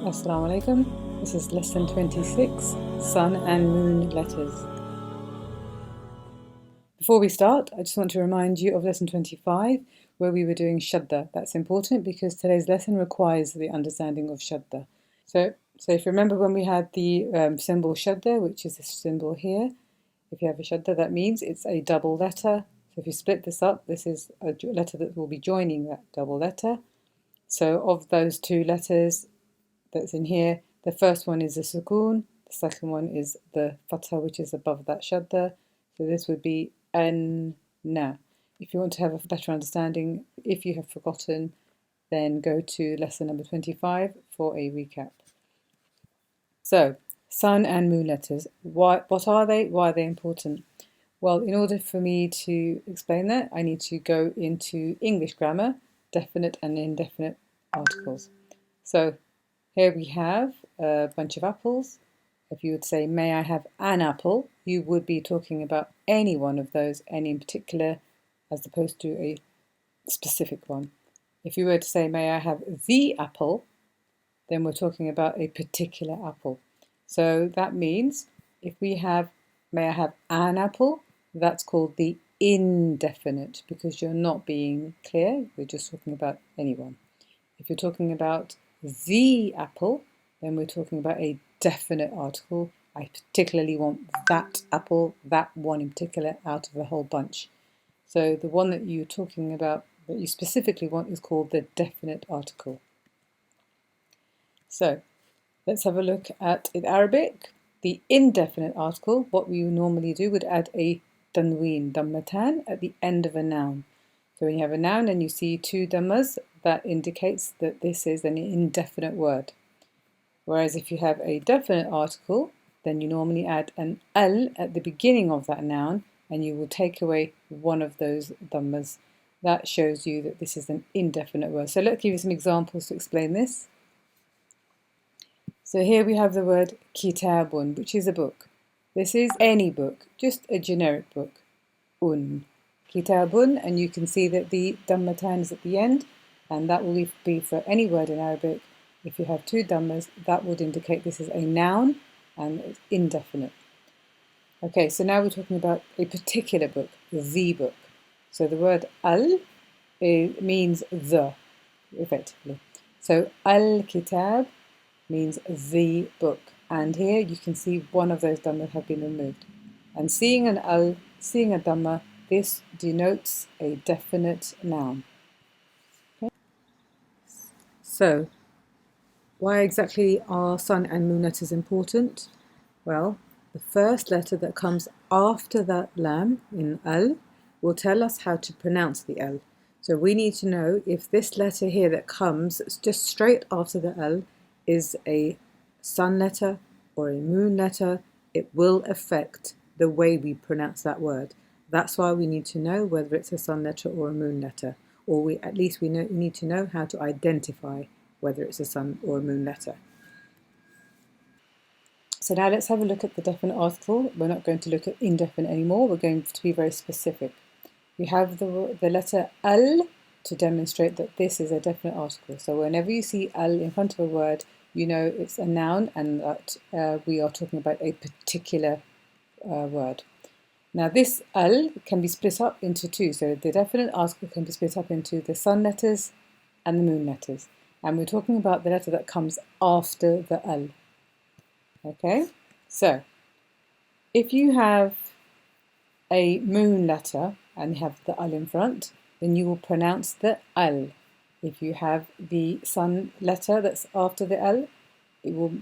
Assalamu alaikum. This is lesson 26, Sun and Moon Letters. Before we start, I just want to remind you of lesson 25, where we were doing Shadda. That's important because today's lesson requires the understanding of Shadda. So if you remember when we had the symbol Shadda, which is this symbol here, if you have a Shadda, that means it's a double letter. So if you split this up, this is a letter that will be joining that double letter. So of those two letters that's in here, the first one is the Sukoon, the second one is the Fatha, which is above that Shadda. So this would be na. If you want to have a better understanding, if you have forgotten, then go to lesson number 25 for a recap. So, sun and moon letters. What are they? Why are they important? Well, in order for me to explain that, I need to go into English grammar, definite and indefinite articles. So, here we have a bunch of apples. If you would say, may I have an apple, you would be talking about any one of those, any in particular, as opposed to a specific one. If you were to say, may I have the apple, then we're talking about a particular apple. So that means if we have, may I have an apple, that's called the indefinite because you're not being clear, we're just talking about anyone. If you're talking about the apple, then we're talking about a definite article. I particularly want that apple, that one in particular, out of the whole bunch. So the one that you're talking about, that you specifically want, is called the definite article. So let's have a look at in Arabic. The indefinite article, what we normally do would add a tanween, dammatan, at the end of a noun. So when you have a noun and you see two dhammas, that indicates that this is an indefinite word. Whereas if you have a definite article, then you normally add an al at the beginning of that noun and you will take away one of those dhammas. That shows you that this is an indefinite word. So let's give you some examples to explain this. So here we have the word kitabun, which is a book. This is any book, just a generic book. Kitabun, and you can see that the dammatan is at the end, and that will be for any word in Arabic. If you have two dhammas, that would indicate this is a noun and it's indefinite. Okay, so now we're talking about a particular book, the book. So the word al means the, effectively. So al-kitab means the book. And here you can see one of those dhammas have been removed. And seeing an al, seeing a dhamma, this denotes a definite noun. Okay. So, why exactly are sun and moon letters important? Well, the first letter that comes after that lam in al will tell us how to pronounce the al. So we need to know if this letter here that comes just straight after the al is a sun letter or a moon letter. It will affect the way we pronounce that word. That's why we need to know whether it's a sun letter or a moon letter, or we need to know how to identify whether it's a sun or a moon letter. So now let's have a look at the definite article. We're not going to look at indefinite anymore. We're going to be very specific. We have the letter al to demonstrate that this is a definite article. So whenever you see al in front of a word, you know it's a noun and that we are talking about a particular word. Now this al can be split up into two. So the definite article can be split up into the sun letters and the moon letters. And we're talking about the letter that comes after the al. Okay, so if you have a moon letter and you have the al in front, then you will pronounce the al. If you have the sun letter that's after the al, it will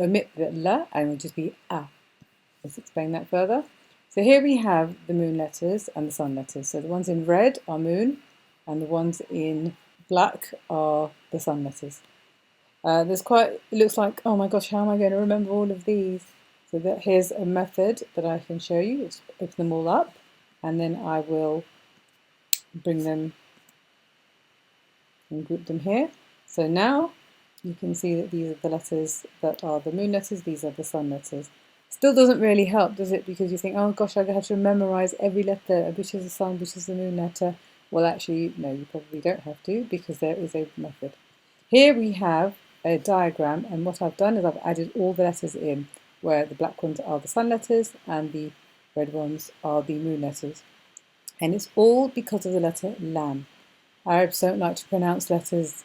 omit the la and it will just be a. Let's explain that further. So here we have the moon letters and the sun letters. So the ones in red are moon and the ones in black are the sun letters. It looks like, oh my gosh, how am I going to remember all of these? So here's a method that I can show you. Let's open them all up and then I will bring them and group them here. So now you can see that these are the letters that are the moon letters, these are the sun letters. Still doesn't really help, does it? Because you think, oh gosh, I have to memorize every letter, which is the sun, which is the moon letter. Well, actually, no, you probably don't have to because there is a method. Here we have a diagram, and what I've done is I've added all the letters in, where the black ones are the sun letters and the red ones are the moon letters. And it's all because of the letter lam. Arabs don't like to pronounce letters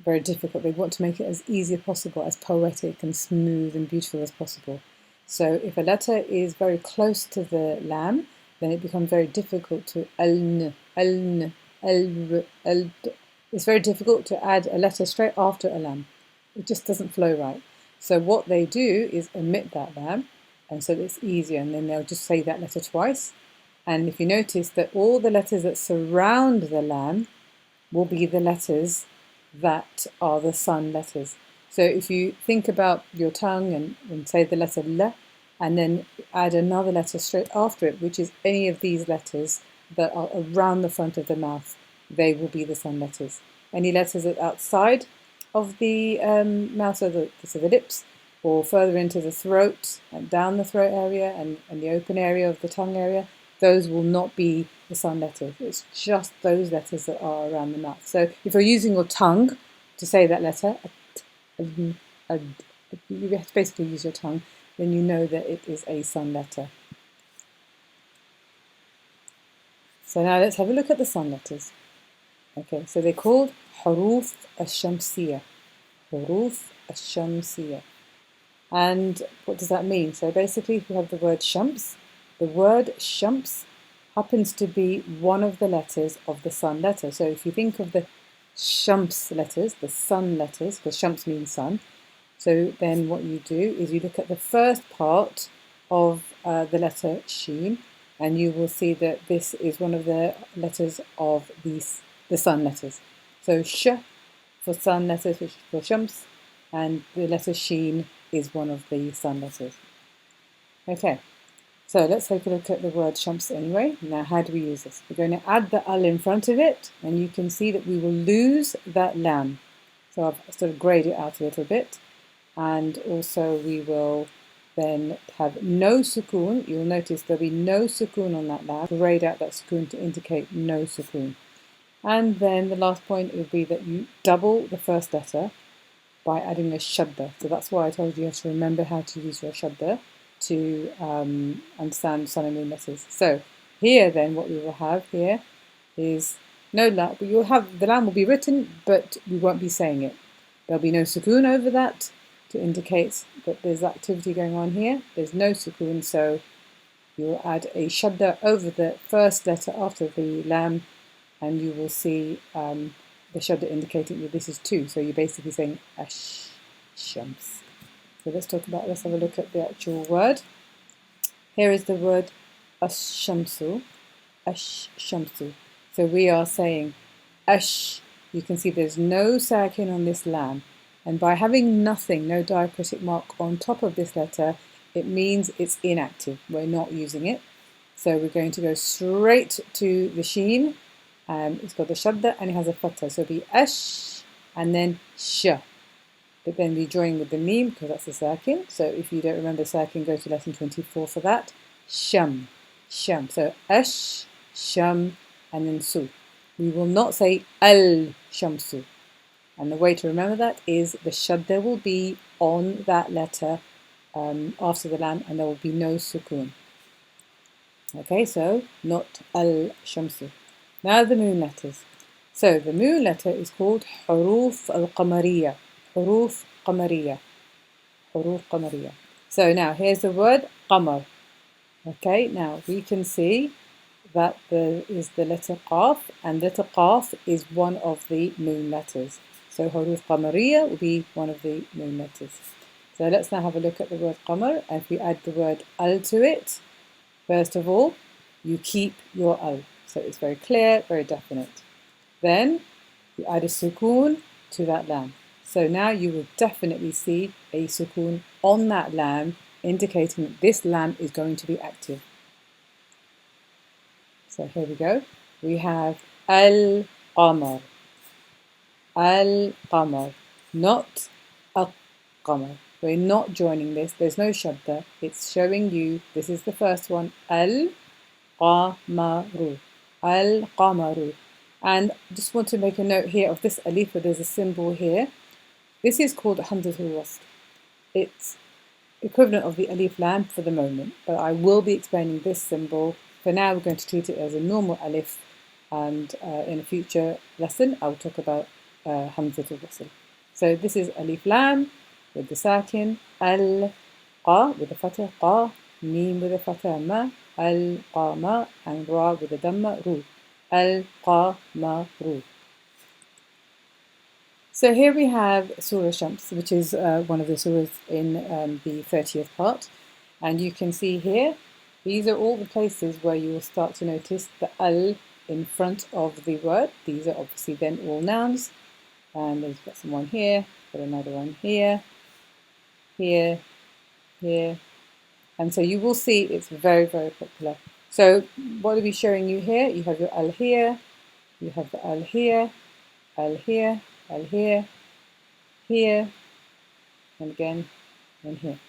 very difficult. They want to make it as easy as possible, as poetic and smooth and beautiful as possible. So if a letter is very close to the lam, then it becomes very difficult to al-n, al-n, al. It's very difficult to add a letter straight after a lam. It just doesn't flow right. So what they do is omit that lam, and so it's easier, and then they'll just say that letter twice. And if you notice that all the letters that surround the lam will be the letters that are the sun letters. So if you think about your tongue and say the letter L, and then add another letter straight after it, which is any of these letters that are around the front of the mouth, they will be the sun letters. Any letters that are outside of the mouth, so the lips, or further into the throat and down the throat area and the open area of the tongue area, those will not be the sun letters. It's just those letters that are around the mouth. So if you're using your tongue to say that letter, you have to basically use your tongue, then you know that it is a sun letter. So now let's have a look at the sun letters. Okay, so they're called huruf al-shamsiyah. Huruf al-shamsiyah. And what does that mean? So basically, if we have the word shams, the word shams happens to be one of the letters of the sun letter. So if you think of the shams letters, the sun letters, because shams means sun, so then what you do is you look at the first part of the letter sheen, and you will see that this is one of the letters of the sun letters. So sh for sun letters, which is for shams, and the letter sheen is one of the sun letters. Okay, so let's take a look at the word shams anyway. Now, how do we use this? We're going to add the al in front of it, and you can see that we will lose that lam. So I've sort of grayed it out a little bit, and also we will then have no sukoon. You'll notice there'll be no sukoon on that lam. Grayed out that sukoon to indicate no sukoon. And then the last point would be that you double the first letter by adding a shadda. So that's why I told you you have to remember how to use your shadda to understand sun and moon letters. So here then what we will have here is no lam, but you'll have the lam will be written, but we won't be saying it. There'll be no sukoon over that to indicate that there's activity going on here. There's no sukoon, so you'll add a shadda over the first letter after the lam, and you will see the shadda indicating that this is two. So you're basically saying ash shams. So let's have a look at the actual word. Here is the word ash-shamsu. Ash-shamsu. So we are saying ash. You can see there's no sakin on this lam. And by having nothing, no diacritic mark on top of this letter, it means it's inactive. We're not using it. So we're going to go straight to the sheen. It's got the shadda and it has a fatha. So it'll be ash and then sh. But then we join with the meme because that's the sakin. So if you don't remember sakin, go to lesson 24 for that. Sham. Sham. So ash, sham, and then su. We will not say al-shamsu. And the way to remember that is the shadda will be on that letter after the lam, and there will be no sukoon. Okay, so not al-shamsu. Now the moon letters. So the moon letter is called huruf al-qamariyah. Huruf qamariyah. Huruf qamariyah. So now here's the word qamar. Okay, now we can see that there is the letter qaf, and letter qaf is one of the moon letters. So huruf qamariyah will be one of the moon letters. So let's now have a look at the word qamar. And if we add the word al to it, first of all, you keep your al. So it's very clear, very definite. Then you add a sukoon to that lam. So now you will definitely see a sukoon on that lam, indicating that this lam is going to be active. So here we go. We have al-qamar. Al-qamar, not al-qamar. We're not joining this. There's no shadda. It's showing you, this is the first one, al-qamaru. Al-qamaru. And I just want to make a note here of this alif, there's a symbol here. This is called Hamzatul Wasl. It's equivalent of the alif lam for the moment, but I will be explaining this symbol. For now, we're going to treat it as a normal alif, and in a future lesson, I'll talk about Hamzatul Wasl. So this is alif lam with the sakin, al, qa with the fatah, qa, mim with the fatah, ma, al, qama, and ra with the dhamma, ru, al, qama, ru. So here we have Surah Shams, which is one of the surahs in the 30th part. And you can see here, these are all the places where you will start to notice the al in front of the word. These are obviously then all nouns. And there's got one here, got another one here, here, here. And so you will see it's very, very popular. So what are we showing you here? You have your al here, you have the al here, al here, al here, here, and again, and here.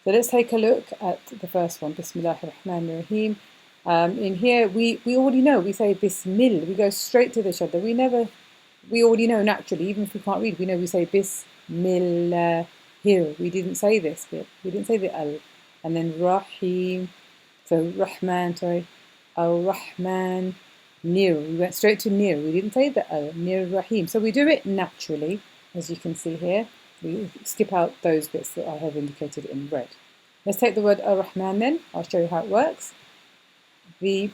So let's take a look at the first one, Bismillahir Rahmanir Rahim. In here, we already know, we say Bismil, we go straight to the Shadda. We already know naturally, even if we can't read, we know we say Bismillah here. We didn't say this bit, we didn't say the al. And then Rahim, so Rahman, sorry, Al-Rahman, Nir, we went straight to Nir, we didn't say the al, Nir Rahim. So we do it naturally, as you can see here. We skip out those bits that I have indicated in red. Let's take the word Ar-Rahman then. I'll show you how it works. The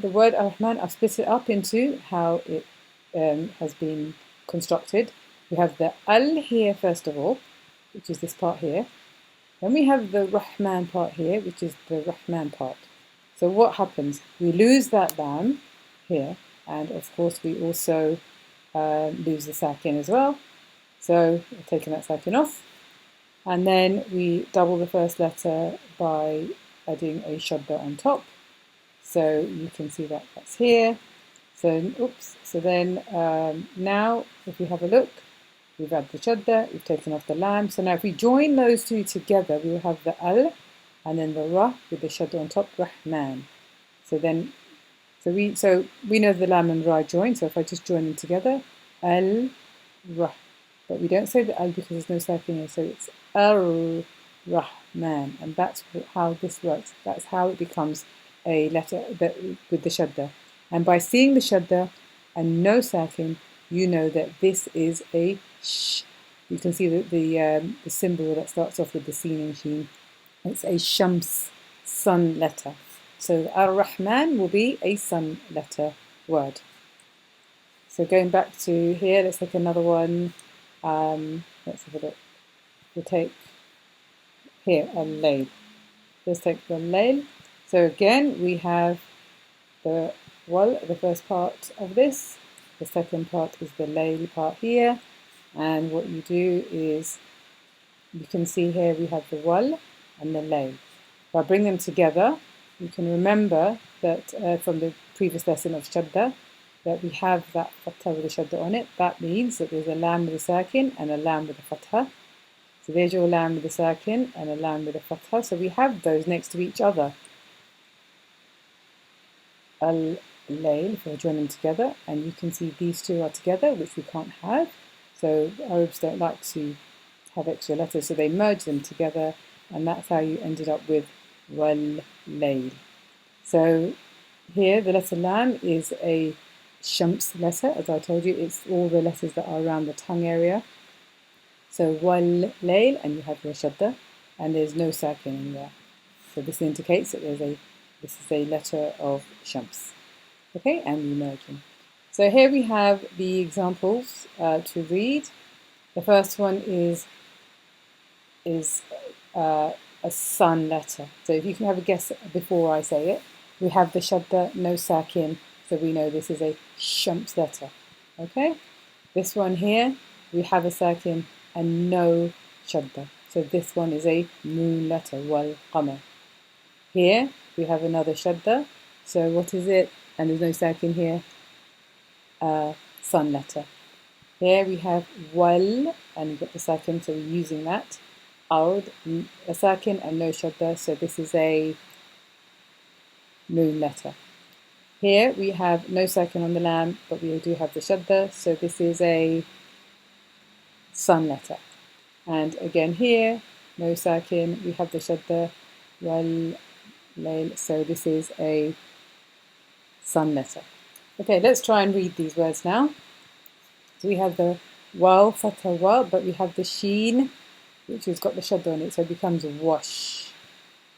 word Ar-Rahman, I've split it up into how it has been constructed. We have the al here first of all, which is this part here. Then we have the Rahman part here, which is the Rahman part. So what happens? We lose that lam here, and of course we also lose the sakin as well. So we've taken that sakin off, and then we double the first letter by adding a shadda on top. So you can see that that's here. So oops. So then now if we have a look, we've added the shadda, we've taken off the lam. So now if we join those two together, we will have the al, and then the ra with the shadda on top, Rahman. So we know the lam and ra join. So if I just join them together, al, ra. But we don't say the al because there's no sakin here, so it's ar-Rahman, and that's how this works. That's how it becomes a letter with the shadda. And by seeing the shadda and no sakin, you know that this is a sh. You can see the symbol that starts off with the sin and sheen. It's a shams, sun letter. So ar-Rahman will be a sun letter word. So going back to here, let's take another one. Let's have a look. We'll take here al-layl. Let's take the layl. So again, we have the first part of this. The second part is the layl part here. And what you do is, you can see here we have the wal and the layl. If I bring them together, you can remember that from the previous lesson of Shadda, that we have that fatha with a shadda on it. That means that there's a lam with a sakin and a lam with a fatha. So there's your lam with a sakin and a lam with a fatha. So we have those next to each other. Al-layl, if I join them together, and you can see these two are together, which we can't have. So Arabs don't like to have extra letters, so they merge them together, and that's how you ended up with wal-layl. So here the letter lam is a shams letter, as I told you, it's all the letters that are around the tongue area. So wal-layl, and you have your shadda, and there's no sakin in there. So this indicates that this is a letter of shams. Okay, and we merge them. So here we have the examples to read. The first one is a sun letter. So if you can have a guess before I say it, we have the shadda, no sakin, so we know this is a shams letter. Okay? This one here, we have a sakin and no shadda. So this one is a noon letter, wal qamar. Here, we have another shadda. So what is it? And there's no sakin here. Sun letter. Here we have wal, and you've got the sakin, so we're using that. Ard, a sakin and no shadda, so this is a noon letter. Here we have no sakin on the lam, but we do have the shadda, so this is a sun letter. And again here, no sakin, we have the shadda, wal layl, so this is a sun letter. Okay, let's try and read these words now. So we have the waw, fatha wa, but we have the sheen, which has got the shadda on it, so it becomes wash.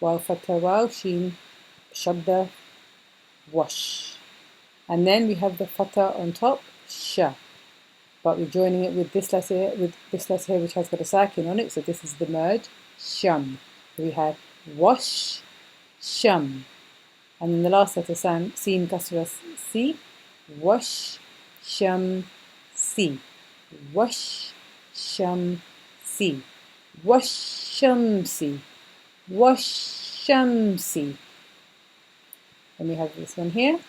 Waw, fatha wa, sheen, shadda, wash. And then we have the fatha on top, sha. But we're joining it with this letter here, which has got a sakin on it, so this is the merge, sham. So we have wash, sham. And then the last letter, seen kasra si, wash, sham, si. Wash, sham, si. Wash, shamsi. Wash, shamsi. And we have this one here.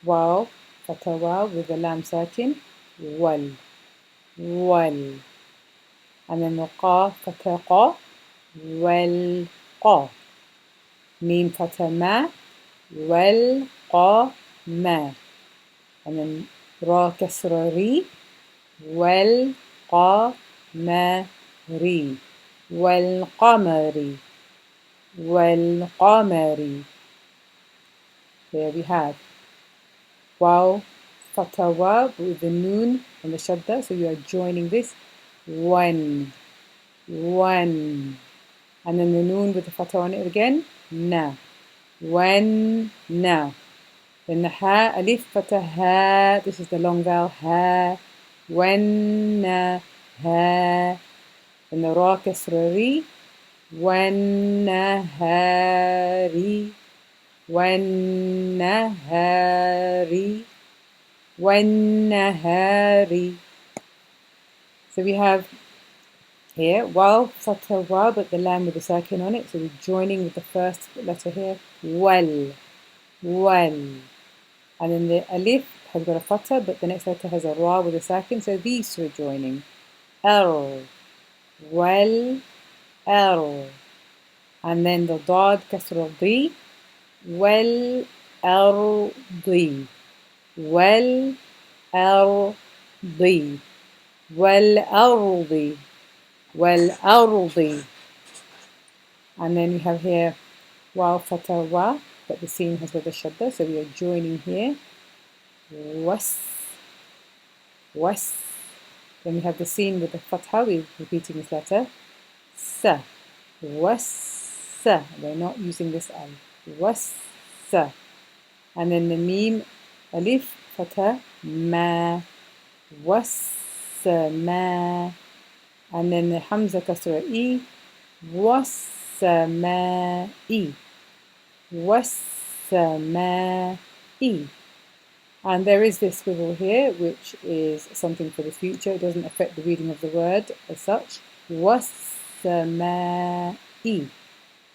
Waw, fatha waw with the lam sakin. Wal. Wal. And then the qa, fatha qa. Wal qa. Mim fatha ma. Wal qa ma. And then ra kasra ri. Wal qa ma ri. Wal qamari. Wal qamari. There we have waw, fatha wa with the noon and the shadda, so you are joining this, one, one. And then the noon with the fatha on it again, na, one, na. Then the ha, alif, fatha, ha, this is the long vowel, ha, one, na, ha. Then the ra, kasra, ri, one, na, ha, ri. وَالنَّهَارِ وَالنَّهَارِ. So we have here waw, fatha waw, but the lam with the sakin on it. So we're joining with the first letter here, wal, wal. And then the alif has got a fatha, but the next letter has a ra with a sakin. So these two are joining. Al, wal, al. And then the dad, kasra di. والأرض والأرض والأرض والأرض. And then we have here waw, fatha wa, but the seen has got the shadda, so we are joining here. Was, was. Then we have the seen with the fatha, we're repeating this letter. Sa, was, sa. We're not using this al. Was, sa. And then the mim, alif, fatha, ma, was, ma. And then the hamza, kasra, e, was, ma, e, was, ma, e. And there is this squiggle here, which is something for the future. It doesn't affect the reading of the word as such. Was, ma, e,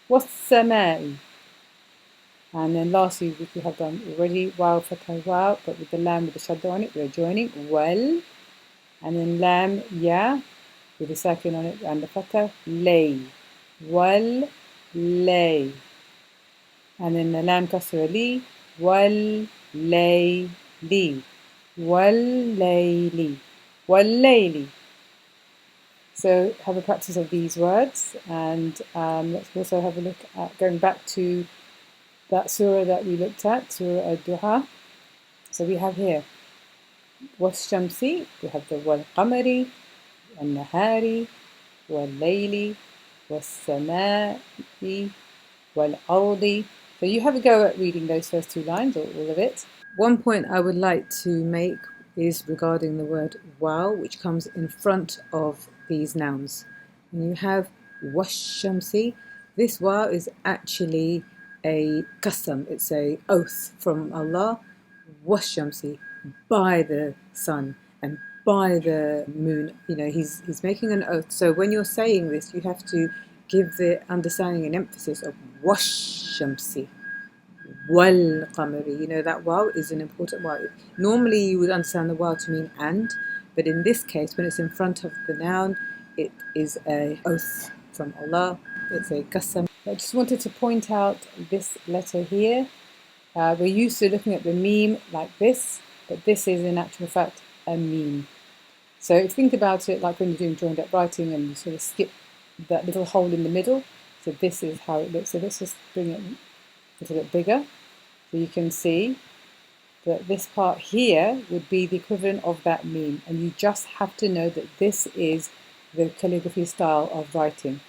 was, ma, e. And then lastly, which we have done already, waw, fatha, waw, but with the lam with the shadda on it, we're joining, wal. And then lam, ya, with the sakin on it, and the fatha, lay. Wal, lay. And then the lam kasra li, wal, lay, li. Wal, lay, li. Wal, lay, li. So have a practice of these words, and let's also have a look at going back to that surah that we looked at, Surah Al-Duha. So we have here, was-shamsi, we have the wal-qamari, wal-nahari, wal-layli, was-samai, wal-ardi. So you have a go at reading those first two lines, or all of it. One point I would like to make is regarding the word waw, which comes in front of these nouns. And you have was-shamsi. This waw is actually a qasam, it's a oath from Allah, was-shamsi, by the sun and by the moon. You know, he's making an oath. So when you're saying this, you have to give the understanding and emphasis of was-shamsi, wal-qamari. You know, that waw is an important waw. Normally you would understand the waw to mean and, but in this case, when it's in front of the noun, it is a oath from Allah. It's a qasam. I just wanted to point out this letter here. We're used to looking at the meme like this, but this is in actual fact a meme. So think about it like when you're doing joined up writing and you sort of skip that little hole in the middle. So this is how it looks. So let's just bring it a little bit bigger so you can see that this part here would be the equivalent of that meme, and you just have to know that this is the calligraphy style of writing.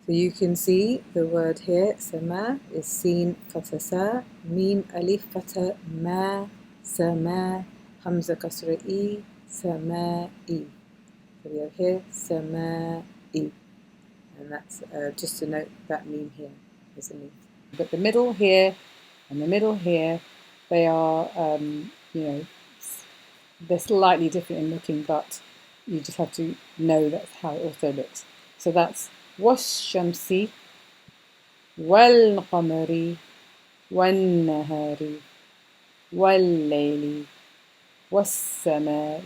So you can see the word here, sama, is seen fatha sa, meme alif fatha ma, sama, hamza kasra e, sama e. So we have here sama e, and that's just to note that meme here is a meme. But the middle here and the middle here, they are, they're slightly different in looking, but you just have to know that's how it also looks. So that's والشمس والقمر والنهار والليل والسماء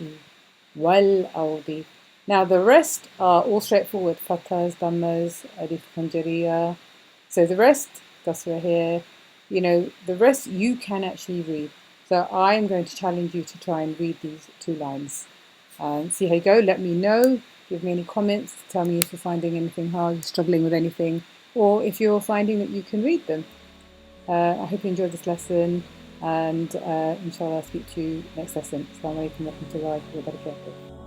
والأرض. Now the rest are all straightforward. Fathas, dhammas, alif khanjariya. So the rest, kasra here, the rest you can actually read. So I'm going to challenge you to try and read these 2 lines. And see how you go. Let me know. Give me any comments. Tell me if you're finding anything hard, you're struggling with anything, or if you're finding that you can read them. I hope you enjoyed this lesson, and inshallah I'll speak to you next lesson. Assalamu alaikum wa rahmatullahi wa barakatuh.